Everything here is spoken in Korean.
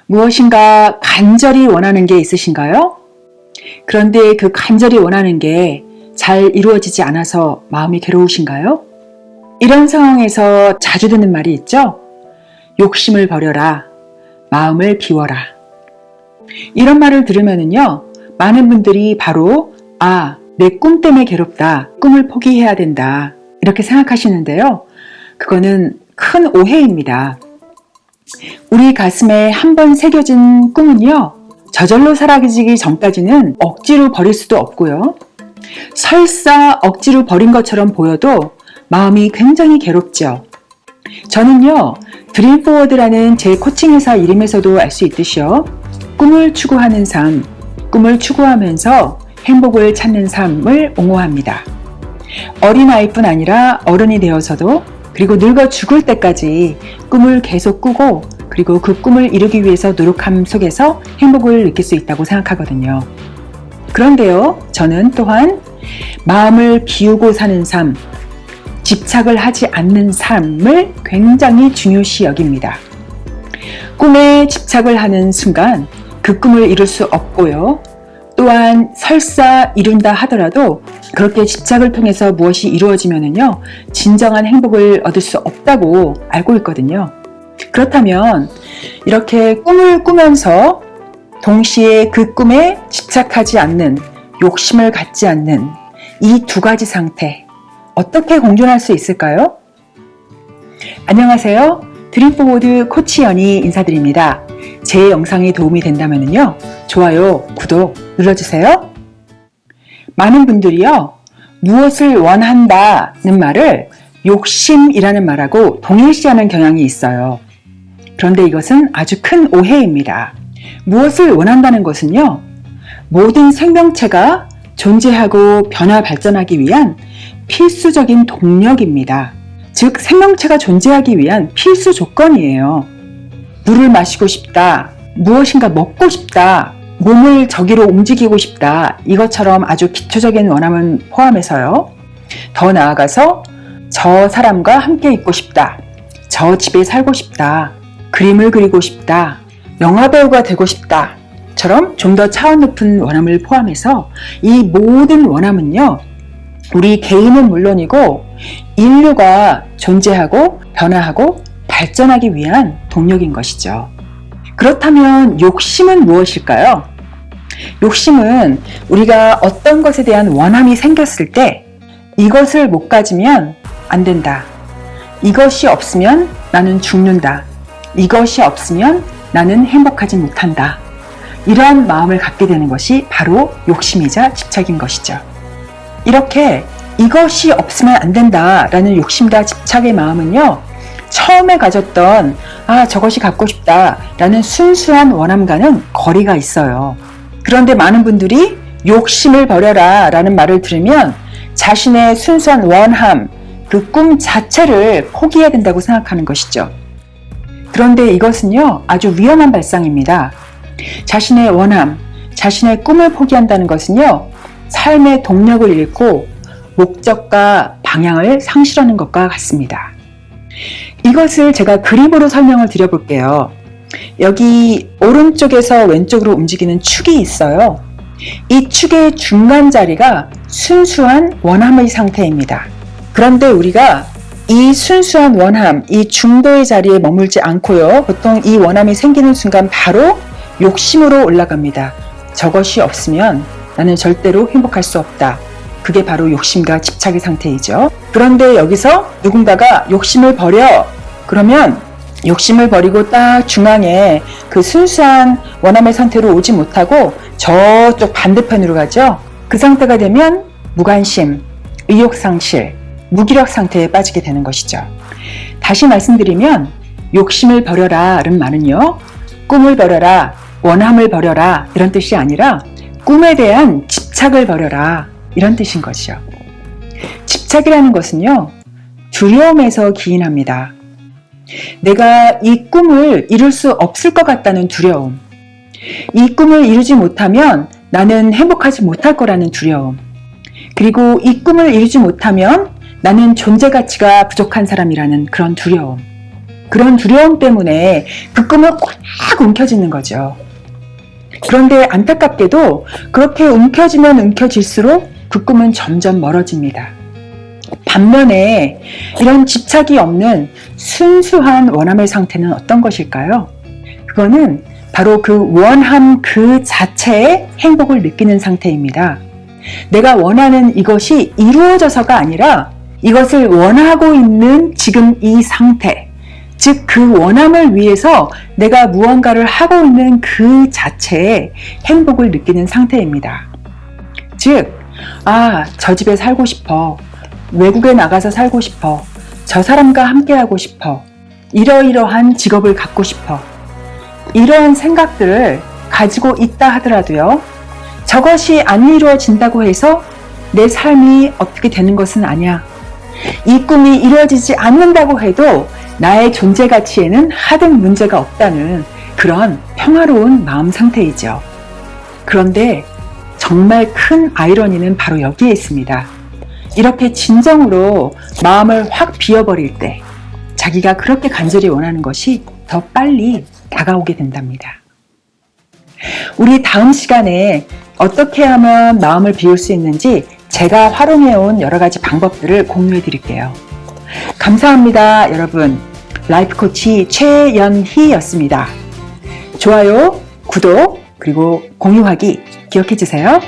무엇인가 간절히 원하는 게 있으신가요? 그런데 그 간절히 원하는 게 잘 이루어지지 않아서 마음이 괴로우신가요? 이런 상황에서 자주 듣는 말이 있죠? 욕심을 버려라. 마음을 비워라. 이런 말을 들으면은요, 많은 분들이 바로 내 꿈 때문에 괴롭다. 꿈을 포기해야 된다. 이렇게 생각하시는데요. 그거는 큰 오해입니다. 우리 가슴에 한번 새겨진 꿈은요, 저절로 사라지기 전까지는 억지로 버릴 수도 없고요. 설사 억지로 버린 것처럼 보여도 마음이 굉장히 괴롭죠. 저는요, 드림포워드라는 제 코칭 회사 이름에서도 알 수 있듯이요. 꿈을 추구하는 삶, 꿈을 추구하면서 행복을 찾는 삶을 옹호합니다. 어린아이뿐 아니라 어른이 되어서도, 그리고 늙어 죽을 때까지 꿈을 계속 꾸고, 그리고 그 꿈을 이루기 위해서 노력함 속에서 행복을 느낄 수 있다고 생각하거든요. 그런데요, 저는 또한 마음을 비우고 사는 삶, 집착을 하지 않는 삶을 굉장히 중요시 여깁니다. 꿈에 집착을 하는 순간 그 꿈을 이룰 수 없고요. 또한 설사 이룬다 하더라도 그렇게 집착을 통해서 무엇이 이루어지면은요, 진정한 행복을 얻을 수 없다고 알고 있거든요. 그렇다면 이렇게 꿈을 꾸면서 동시에 그 꿈에 집착하지 않는, 욕심을 갖지 않는 이 두 가지 상태, 어떻게 공존할 수 있을까요? 안녕하세요. 드림포워드 코치 연희 인사드립니다. 제 영상이 도움이 된다면요, 좋아요, 구독 눌러주세요. 많은 분들이요, 무엇을 원한다는 말을 욕심이라는 말하고 동일시하는 경향이 있어요. 그런데 이것은 아주 큰 오해입니다. 무엇을 원한다는 것은요, 모든 생명체가 존재하고 변화 발전하기 위한 필수적인 동력입니다. 즉, 생명체가 존재하기 위한 필수 조건이에요. 물을 마시고 싶다, 무엇인가 먹고 싶다, 몸을 저기로 움직이고 싶다, 이것처럼 아주 기초적인 원함은 포함해서요. 더 나아가서 저 사람과 함께 있고 싶다, 저 집에 살고 싶다, 그림을 그리고 싶다, 영화배우가 되고 싶다 처럼 좀 더 차원 높은 원함을 포함해서 이 모든 원함은요, 우리 개인은 물론이고 인류가 존재하고 변화하고 발전하기 위한 동력인 것이죠. 그렇다면 욕심은 무엇일까요? 욕심은 우리가 어떤 것에 대한 원함이 생겼을 때 이것을 못 가지면 안 된다. 이것이 없으면 나는 죽는다. 이것이 없으면 나는 행복하지 못한다. 이러한 마음을 갖게 되는 것이 바로 욕심이자 집착인 것이죠. 이렇게 이것이 없으면 안 된다라는 욕심과 집착의 마음은요, 처음에 가졌던 저것이 갖고 싶다라는 순수한 원함과는 거리가 있어요. 그런데 많은 분들이 욕심을 버려라 라는 말을 들으면 자신의 순수한 원함, 그 꿈 자체를 포기해야 된다고 생각하는 것이죠. 그런데 이것은요, 아주 위험한 발상입니다. 자신의 원함, 자신의 꿈을 포기한다는 것은요, 삶의 동력을 잃고 목적과 방향을 상실하는 것과 같습니다. 이것을 제가 그림으로 설명을 드려볼게요. 여기 오른쪽에서 왼쪽으로 움직이는 축이 있어요. 이 축의 중간 자리가 순수한 원함의 상태입니다. 그런데 우리가 이 순수한 원함, 이 중도의 자리에 머물지 않고요, 보통 이 원함이 생기는 순간 바로 욕심으로 올라갑니다. 저것이 없으면 나는 절대로 행복할 수 없다. 그게 바로 욕심과 집착의 상태이죠. 그런데 여기서 누군가가 욕심을 버려, 그러면 욕심을 버리고 딱 중앙에 그 순수한 원함의 상태로 오지 못하고 저쪽 반대편으로 가죠. 그 상태가 되면 무관심, 의욕상실, 무기력 상태에 빠지게 되는 것이죠. 다시 말씀드리면 욕심을 버려라 라는 말은요, 꿈을 버려라, 원함을 버려라 이런 뜻이 아니라 꿈에 대한 집착을 버려라 이런 뜻인 것이죠. 집착이라는 것은요, 두려움에서 기인합니다. 내가 이 꿈을 이룰 수 없을 것 같다는 두려움, 이 꿈을 이루지 못하면 나는 행복하지 못할 거라는 두려움, 그리고 이 꿈을 이루지 못하면 나는 존재 가치가 부족한 사람이라는 그런 두려움, 그런 두려움 때문에 그 꿈은 꽉 움켜쥐는 거죠. 그런데 안타깝게도 그렇게 움켜쥐면 움켜질수록 그 꿈은 점점 멀어집니다. 반면에 이런 집착이 없는 순수한 원함의 상태는 어떤 것일까요? 그거는 바로 그 원함 그 자체의 행복을 느끼는 상태입니다. 내가 원하는 이것이 이루어져서가 아니라 이것을 원하고 있는 지금 이 상태, 즉 그 원함을 위해서 내가 무언가를 하고 있는 그 자체의 행복을 느끼는 상태입니다. 즉, 저 집에 살고 싶어. 외국에 나가서 살고 싶어. 저 사람과 함께하고 싶어. 이러이러한 직업을 갖고 싶어. 이러한 생각들을 가지고 있다 하더라도요. 저것이 안 이루어진다고 해서 내 삶이 어떻게 되는 것은 아니야. 이 꿈이 이루어지지 않는다고 해도 나의 존재 가치에는 하등 문제가 없다는 그런 평화로운 마음 상태이죠. 그런데 정말 큰 아이러니는 바로 여기에 있습니다. 이렇게 진정으로 마음을 확 비워버릴 때 자기가 그렇게 간절히 원하는 것이 더 빨리 다가오게 된답니다. 우리 다음 시간에 어떻게 하면 마음을 비울 수 있는지 제가 활용해온 여러 가지 방법들을 공유해 드릴게요. 감사합니다, 여러분. 라이프 코치 최연희였습니다. 좋아요, 구독, 그리고 공유하기 기억해 주세요.